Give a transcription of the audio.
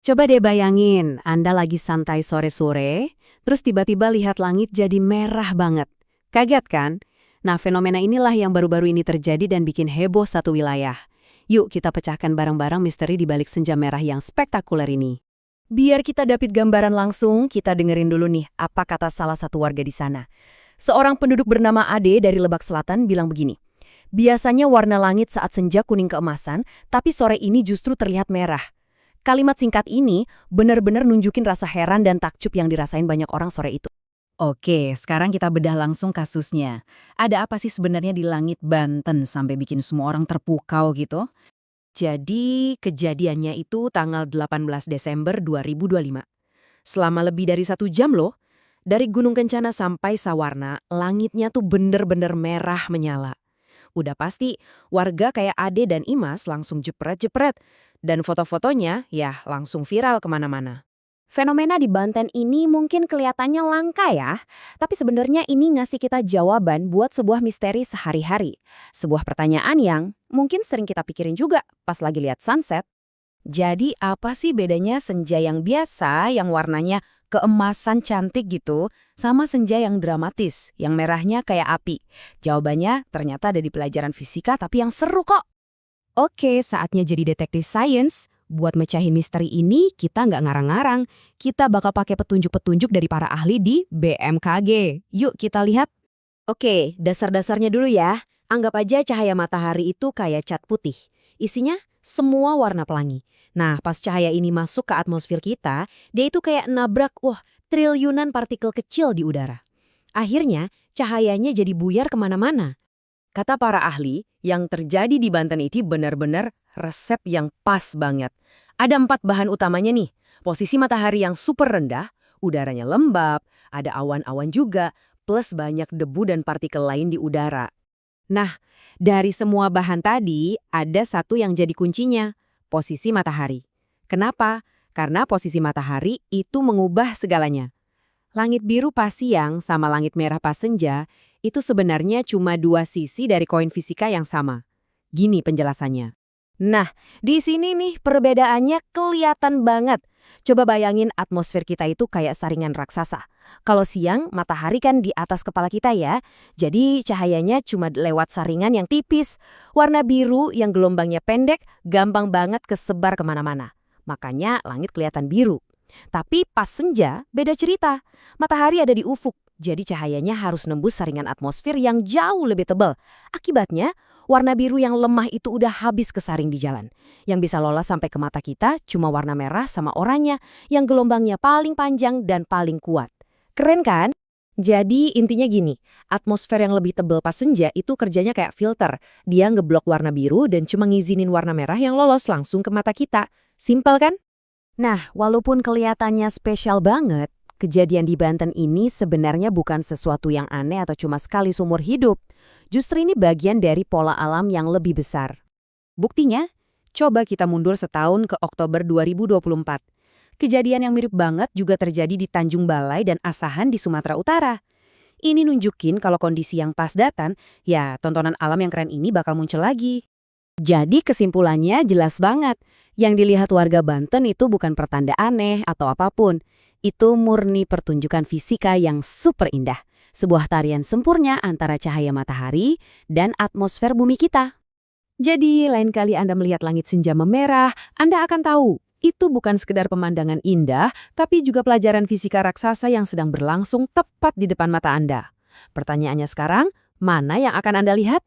Coba deh bayangin, Anda lagi santai sore-sore, terus tiba-tiba lihat langit jadi merah banget. Kaget kan? Nah, fenomena inilah yang baru-baru ini terjadi dan bikin heboh satu wilayah. Yuk kita pecahkan bareng-bareng misteri di balik senja merah yang spektakuler ini. Biar kita dapat gambaran langsung, kita dengerin dulu nih apa kata salah satu warga di sana. Seorang penduduk bernama Ade dari Lebak Selatan bilang begini, biasanya warna langit saat senja kuning keemasan, tapi sore ini justru terlihat merah. Kalimat singkat ini benar-benar nunjukin rasa heran dan takjub yang dirasain banyak orang sore itu. Oke, sekarang kita bedah langsung kasusnya. Ada apa sih sebenarnya di langit Banten sampai bikin semua orang terpukau gitu? Jadi, kejadiannya itu tanggal 18 Desember 2025. Selama lebih dari 1 jam loh, dari Gunung Kencana sampai Sawarna, langitnya tuh bener-bener merah menyala. Udah pasti, warga kayak Ade dan Imas langsung jepret-jepret. Dan foto-fotonya ya langsung viral kemana-mana. Fenomena di Banten ini mungkin kelihatannya langka ya, tapi sebenarnya ini ngasih kita jawaban buat sebuah misteri sehari-hari. Sebuah pertanyaan yang mungkin sering kita pikirin juga pas lagi lihat sunset. Jadi apa sih bedanya senja yang biasa, yang warnanya keemasan cantik gitu, sama senja yang dramatis, yang merahnya kayak api? Jawabannya ternyata ada di pelajaran fisika tapi yang seru kok. Oke, saatnya jadi detektif science. Buat mecahin misteri ini, kita nggak ngarang-ngarang. Kita bakal pakai petunjuk-petunjuk dari para ahli di BMKG. Yuk kita lihat. Oke, dasar-dasarnya dulu ya. Anggap aja cahaya matahari itu kayak cat putih. Isinya semua warna pelangi. Nah, pas cahaya ini masuk ke atmosfer kita, dia itu kayak nabrak, triliunan partikel kecil di udara. Akhirnya, cahayanya jadi buyar kemana-mana. Kata para ahli, yang terjadi di Banten ini benar-benar resep yang pas banget. Ada 4 bahan utamanya nih. Posisi matahari yang super rendah, udaranya lembab, ada awan-awan juga, plus banyak debu dan partikel lain di udara. Nah, dari semua bahan tadi, ada satu yang jadi kuncinya, posisi matahari. Kenapa? Karena posisi matahari itu mengubah segalanya. Langit biru pas siang sama langit merah pas senja itu sebenarnya cuma 2 sisi dari koin fisika yang sama. Gini penjelasannya. Nah, di sini nih perbedaannya kelihatan banget. Coba bayangin atmosfer kita itu kayak saringan raksasa. Kalau siang, matahari kan di atas kepala kita ya. Jadi cahayanya cuma lewat saringan yang tipis. Warna biru yang gelombangnya pendek, gampang banget kesebar kemana-mana. Makanya langit kelihatan biru. Tapi pas senja, beda cerita. Matahari ada di ufuk. Jadi cahayanya harus nembus saringan atmosfer yang jauh lebih tebal. Akibatnya, warna biru yang lemah itu udah habis kesaring di jalan. Yang bisa lolos sampai ke mata kita cuma warna merah sama oranye yang gelombangnya paling panjang dan paling kuat. Keren kan? Jadi intinya gini, atmosfer yang lebih tebal pas senja itu kerjanya kayak filter. Dia ngeblok warna biru dan cuma ngizinin warna merah yang lolos langsung ke mata kita. Simpel kan? Nah, walaupun kelihatannya spesial banget, kejadian di Banten ini sebenarnya bukan sesuatu yang aneh atau cuma sekali seumur hidup. Justru ini bagian dari pola alam yang lebih besar. Buktinya, coba kita mundur setahun ke Oktober 2024. Kejadian yang mirip banget juga terjadi di Tanjung Balai dan Asahan di Sumatera Utara. Ini nunjukin kalau kondisi yang pas datang, ya tontonan alam yang keren ini bakal muncul lagi. Jadi kesimpulannya jelas banget. Yang dilihat warga Banten itu bukan pertanda aneh atau apapun. Itu murni pertunjukan fisika yang super indah. Sebuah tarian sempurna antara cahaya matahari dan atmosfer bumi kita. Jadi lain kali Anda melihat langit senja memerah, Anda akan tahu itu bukan sekedar pemandangan indah, tapi juga pelajaran fisika raksasa yang sedang berlangsung tepat di depan mata Anda. Pertanyaannya sekarang, mana yang akan Anda lihat?